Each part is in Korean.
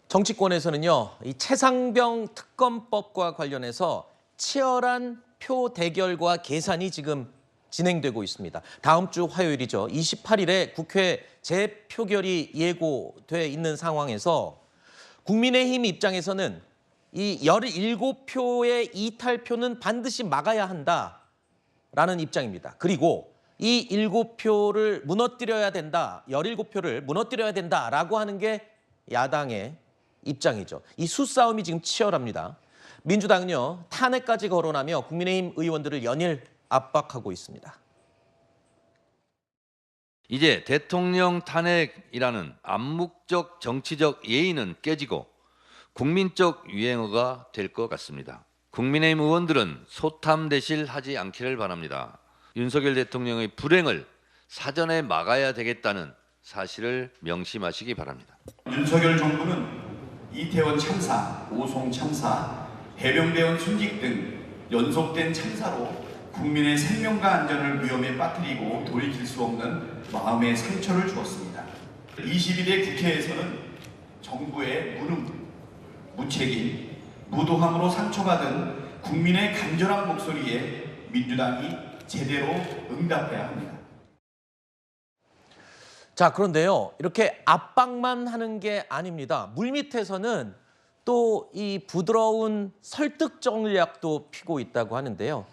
정치권에서는요, 이 최상병 특검법과 관련해서 치열한 표 대결과 계산이 지금 진행되고 있습니다. 다음 주 화요일이죠. 28일에 국회 재표결이 예고돼 있는 상황에서 국민의힘 입장에서는 이 17표의 이탈표는 반드시 막아야 한다라는 입장입니다. 그리고 이 7표를 무너뜨려야 된다, 17표를 무너뜨려야 된다라고 하는 게 야당의 입장이죠. 이 수싸움이 지금 치열합니다. 민주당은요, 탄핵까지 거론하며 국민의힘 의원들을 연일 압박하고 있습니다. 이제 대통령 탄핵이라는 암묵적 정치적 예의는 깨지고 국민적 유행어가 될 것 같습니다. 국민의힘 의원들은 소탐대실하지 않기를 바랍니다. 윤석열 대통령의 불행을 사전에 막아야 되겠다는 사실을 명심하시기 바랍니다. 윤석열 정부는 이태원 참사, 오송 참사, 해병대원 순직 등 연속된 참사로 국민의 생명과 안전을 위험에 빠뜨리고 돌이킬 수 없는 마음의 상처를 주었습니다. 22대 국회에서는 정부의 무능, 무책임, 무도함으로 상처받은 국민의 간절한 목소리에 민주당이 제대로 응답해야 합니다. 자, 그런데요, 이렇게 압박만 하는 게 아닙니다. 물밑에서는 또 이 부드러운 설득 전략도 피고 있다고 하는데요.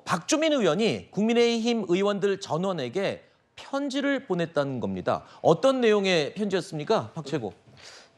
박주민 의원이 국민의힘 의원들 전원에게 편지를 보냈다는 겁니다. 어떤 내용의 편지였습니까, 박최고?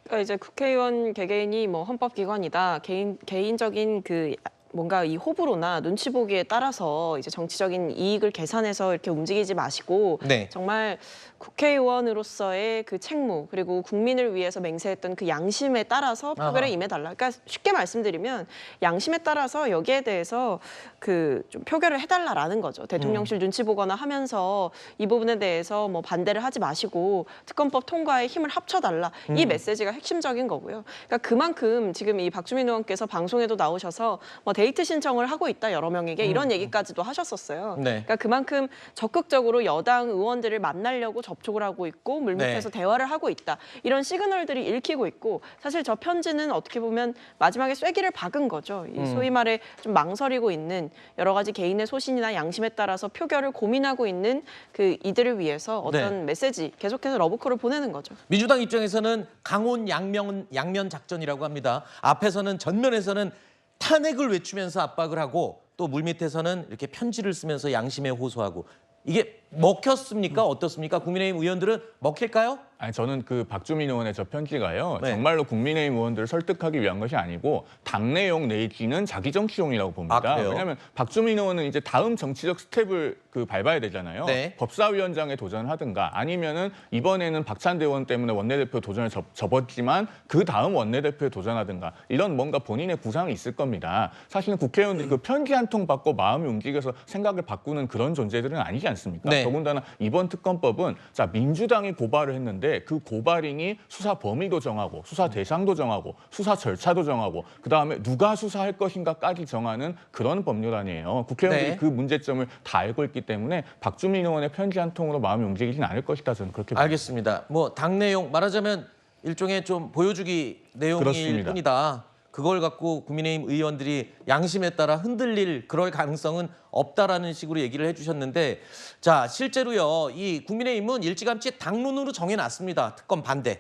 그러니까 이제 국회의원 개개인이 뭐 헌법기관이다, 개인적인 그 뭔가 이 호불호나 눈치 보기에 따라서 이제 정치적인 이익을 계산해서 이렇게 움직이지 마시고 네. 정말 국회의원으로서의 그 책무 그리고 국민을 위해서 맹세했던 그 양심에 따라서 표결에 임해달라. 그러니까 쉽게 말씀드리면 양심에 따라서 여기에 대해서 그 좀 표결을 해달라라는 거죠. 대통령실 눈치 보거나 하면서 이 부분에 대해서 뭐 반대를 하지 마시고 특검법 통과에 힘을 합쳐달라. 이 메시지가 핵심적인 거고요. 그러니까 그만큼 지금 이 박주민 의원께서 방송에도 나오셔서 뭐 데이트 신청을 하고 있다 여러 명에게 이런 얘기까지도 하셨었어요. 네. 그러니까 그만큼 적극적으로 여당 의원들을 만나려고 접촉을 하고 있고 물밑에서 네. 대화를 하고 있다. 이런 시그널들이 읽히고 있고 사실 저 편지는 어떻게 보면 마지막에 쐐기를 박은 거죠. 이 소위 말해 좀 망설이고 있는 여러 가지 개인의 소신이나 양심에 따라서 표결을 고민하고 있는 그 이들을 위해서 어떤 네. 메시지 계속해서 러브콜을 보내는 거죠. 민주당 입장에서는 강원 양면 작전이라고 합니다. 앞에서는 전면에서는 탄핵을 외치면서 압박을 하고 또 물밑에서는 이렇게 편지를 쓰면서 양심에 호소하고 이게 먹혔습니까? 어떻습니까? 국민의힘 의원들은 먹힐까요? 아니 저는 그 박주민 의원의 저 편지가요. 네. 정말로 국민의힘 의원들을 설득하기 위한 것이 아니고 당내용 내지는 자기 정치용이라고 봅니다. 아, 그래요? 왜냐하면 박주민 의원은 이제 다음 정치적 스텝을 밟아야 되잖아요. 네. 법사위원장에 도전하든가 아니면은 이번에는 박찬대 의원 때문에 원내대표 도전을 접었지만 그 다음 원내대표에 도전하든가 이런 뭔가 본인의 구상이 있을 겁니다. 사실은 국회의원들이 그 편지 한 통 받고 마음이 움직여서 생각을 바꾸는 그런 존재들은 아니지 않습니까? 네. 더군다나 이번 특검법은 자 민주당이 고발을 했는데 그 고발인이 수사 범위도 정하고 수사 대상도 정하고 수사 절차도 정하고 그다음에 누가 수사할 것인가까지 정하는 그런 법률안이에요. 국회의원들이 네. 그 문제점을 다 알고 있기 때문에 박주민 의원의 편지 한 통으로 마음이 움직이진 않을 것이다 저는 그렇게 봅니다. 알겠습니다. 뭐 당 내용 말하자면 일종의 좀 보여주기 내용일 그렇습니다. 뿐이다. 그걸 갖고 국민의힘 의원들이 양심에 따라 흔들릴 그럴 가능성은 없다라는 식으로 얘기를 해주셨는데 자 실제로요 이 국민의힘은 일찌감치 당론으로 정해놨습니다. 특검 반대.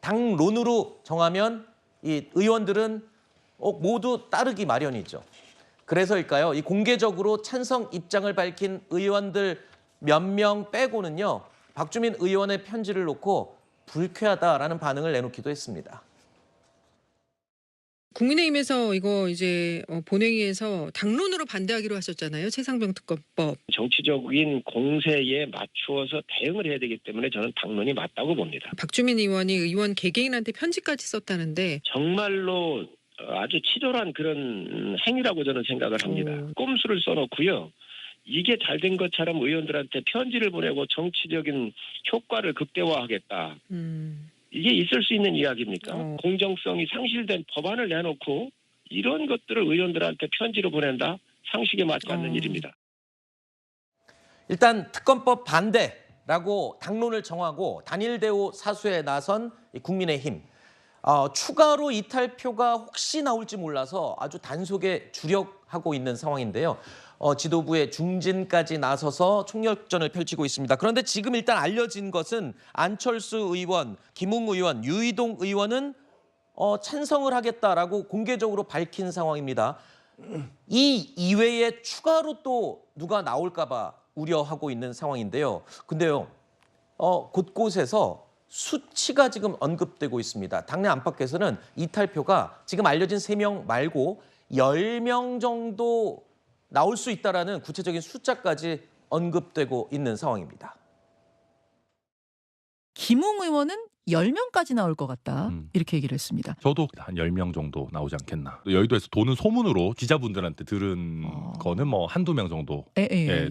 당론으로 정하면 이 의원들은 모두 따르기 마련이죠. 그래서일까요? 이 공개적으로 찬성 입장을 밝힌 의원들 몇 명 빼고는요 박주민 의원의 편지를 놓고 불쾌하다라는 반응을 내놓기도 했습니다. 국민의힘에서 이거 이제 본회의에서 당론으로 반대하기로 하셨잖아요. 최상병 특검법. 정치적인 공세에 맞추어서 대응을 해야 되기 때문에 저는 당론이 맞다고 봅니다. 박주민 의원이 의원 개개인한테 편지까지 썼다는데 정말로 아주 치졸한 그런 행위라고 저는 생각을 합니다. 꼼수를 써놓고요. 이게 잘 된 것처럼 의원들한테 편지를 보내고 정치적인 효과를 극대화하겠다. 이게 있을 수 있는 이야기입니까? 공정성이 상실된 법안을 내놓고 이런 것들을 의원들한테 편지로 보낸다? 상식에 맞지 않는 일입니다. 일단 특검법 반대라고 당론을 정하고 단일 대우 사수에 나선 국민의힘. 추가로 이탈표가 혹시 나올지 몰라서 아주 단속에 주력하고 있는 상황인데요. 지도부의 중진까지 나서서 총력전을 펼치고 있습니다. 그런데 지금 일단 알려진 것은 안철수 의원, 김웅 의원, 유이동 의원은 찬성을 하겠다라고 공개적으로 밝힌 상황입니다. 이 이외에 추가로 또 누가 나올까 봐 우려하고 있는 상황인데요. 근데요, 곳곳에서 수치가 지금 언급되고 있습니다. 당내 안팎에서는 이탈표가 지금 알려진 3명 말고 10명 정도 나올 수 있다라는 구체적인 숫자까지 언급되고 있는 상황입니다. 김웅 의원은 10명까지 나올 것 같다. 이렇게 얘기를 했습니다. 저도 한 10명 정도 나오지 않겠나. 여의도에서 도는 소문으로 기자분들한테 들은 거는 뭐 한두 명 정도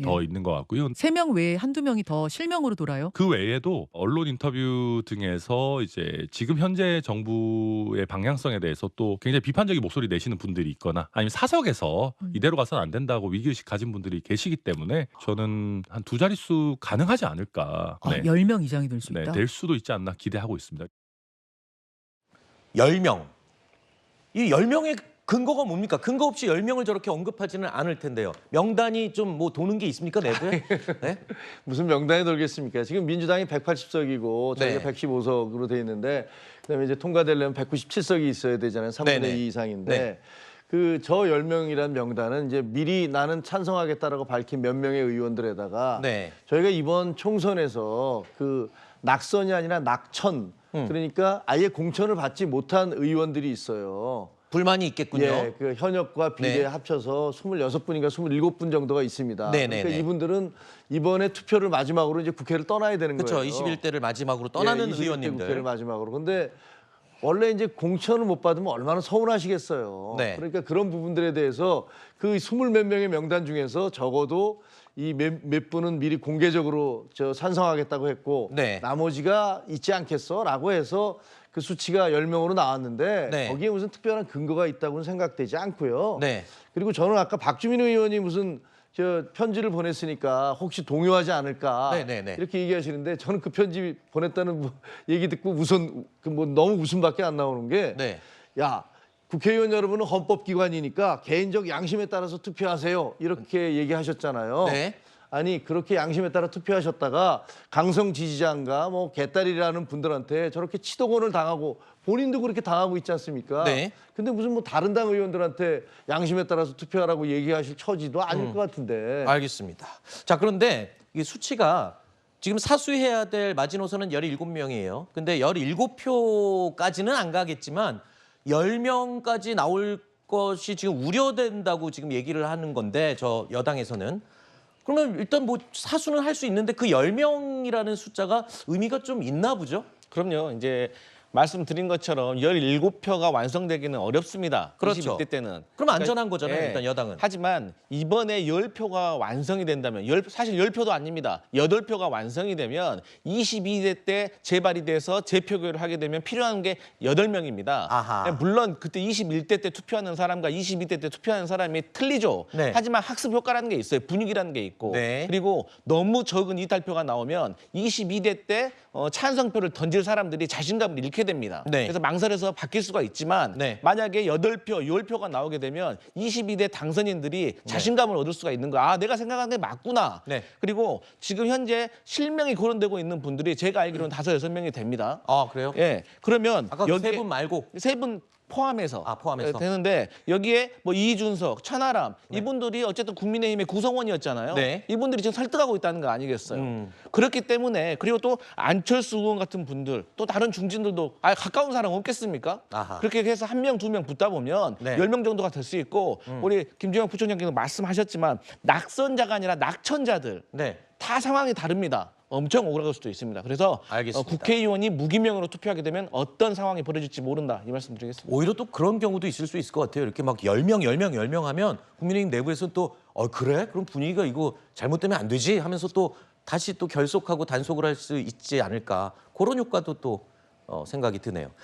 더 있는 것 같고요. 3명 외에 한두 명이 더 실명으로 돌아요? 그 외에도 언론 인터뷰 등에서 이제 지금 현재 정부의 방향성에 대해서 또 굉장히 비판적인 목소리 내시는 분들이 있거나 아니면 사석에서 이대로 가서는 안 된다고 위기의식 가진 분들이 계시기 때문에 저는 한 2자릿수 가능하지 않을까. 10명 이상이 될 수 있다? 될 수도 있지 않나 기대하고 있습니다. 10명. 이 10명의 근거가 뭡니까? 근거 없이 10명을 저렇게 언급하지는 않을 텐데요. 명단이 좀 뭐 도는 게 있습니까, 내부에? 네? 무슨 명단이 돌겠습니까? 지금 민주당이 180석이고 저희가 네. 115석으로 돼 있는데 그다음에 이제 통과되려면 197석이 있어야 되잖아요. 3분의 네네. 2 이상인데 네. 그 저 10명이란 명단은 이제 미리 나는 찬성하겠다라고 밝힌 몇 명의 의원들에다가 네. 저희가 이번 총선에서 그 낙선이 아니라 낙천 그러니까 아예 공천을 받지 못한 의원들이 있어요. 불만이 있겠군요. 예, 그 현역과 비례 네. 합쳐서 26분인가 27분 정도가 있습니다. 네네네. 그러니까 이분들은 이번에 투표를 마지막으로 이제 국회를 떠나야 되는 그렇죠. 거예요. 21대를 마지막으로 떠나는 21대 의원님들. 국회를 마지막으로. 근데 원래 이제 공천을 못 받으면 얼마나 서운하시겠어요. 네. 그러니까 그런 부분들에 대해서 그 20몇 명의 명단 중에서 적어도 이 몇 분은 미리 공개적으로 찬성하겠다고 했고 네. 나머지가 있지 않겠어라고 해서 그 수치가 10명으로 나왔는데 네. 거기에 무슨 특별한 근거가 있다고는 생각되지 않고요. 네. 그리고 저는 아까 박주민 의원이 무슨 편지를 보냈으니까 혹시 동요하지 않을까 네네네. 이렇게 얘기하시는데 저는 그 편지 보냈다는 얘기 듣고 너무 웃음밖에 안 나오는 게 네. 야, 국회의원 여러분은 헌법기관이니까 개인적 양심에 따라서 투표하세요. 이렇게 얘기하셨잖아요. 네. 아니 그렇게 양심에 따라 투표하셨다가 강성 지지자인가 뭐 개딸이라는 분들한테 저렇게 치도곤을 당하고 본인도 그렇게 당하고 있지 않습니까? 네. 근데 무슨 뭐 다른 당 의원들한테 양심에 따라서 투표하라고 얘기하실 처지도 아닐 것 같은데. 알겠습니다. 자, 그런데 이 수치가 지금 사수해야 될 마지노선은 17명이에요. 근데 17표까지는 안 가겠지만 10명까지 나올 것이 지금 우려된다고 지금 얘기를 하는 건데 저 여당에서는 그러면 일단 뭐 사수는 할 수 있는데 그 10명이라는 숫자가 의미가 좀 있나 보죠? 그럼요. 이제 말씀드린 것처럼 17표가 완성되기는 어렵습니다. 그렇죠. 22대 때는. 그럼 안전한 거잖아요, 예. 일단 여당은. 하지만 이번에 10표가 완성이 된다면 사실 10표도 아닙니다. 8표가 완성이 되면 22대 때 재발이 돼서 재표결을 하게 되면 필요한 게 8명입니다. 아하. 물론 그때 21대 때 투표하는 사람과 22대 때 투표하는 사람이 틀리죠. 네. 하지만 학습 효과라는 게 있어요. 분위기라는 게 있고. 네. 그리고 너무 적은 이탈표가 나오면 22대 때 찬성표를 던질 사람들이 자신감을 잃게 됩니다. 네. 그래서 망설여서 바뀔 수가 있지만 네. 만약에 8표, 10표가 나오게 되면 22대 당선인들이 자신감을 얻을 수가 있는 거야. 아, 내가 생각하는 게 맞구나. 네. 그리고 지금 현재 실명이 거론되고 있는 분들이 제가 알기로는 5, 6명이 됩니다. 아, 그래요? 예. 그러면 아까 그 세 분 말고 세 분 포함해서, 포함해서. 되는데 여기에 뭐 이준석, 천하람 이분들이 어쨌든 국민의힘의 구성원이었잖아요. 네. 이분들이 지금 설득하고 있다는 거 아니겠어요? 그렇기 때문에 그리고 또 안철수 의원 같은 분들 또 다른 중진들도 가까운 사람 없겠습니까? 아하. 그렇게 해서 1명, 2명 붙다 보면 네. 10명 정도가 될 수 있고 우리 김종영 부총장께서 말씀하셨지만 낙선자가 아니라 낙천자들 네. 다 상황이 다릅니다. 엄청 억울할 수도 있습니다. 그래서 알겠습니다. 국회의원이 무기명으로 투표하게 되면 어떤 상황이 벌어질지 모른다. 이 말씀 드리겠습니다. 오히려 또 그런 경우도 있을 수 있을 것 같아요. 이렇게 막 10명 하면 국민의힘 내부에서는 또 그래? 그럼 분위기가 이거 잘못되면 안 되지 하면서 또 다시 또 결속하고 단속을 할 수 있지 않을까. 그런 효과도 또 생각이 드네요.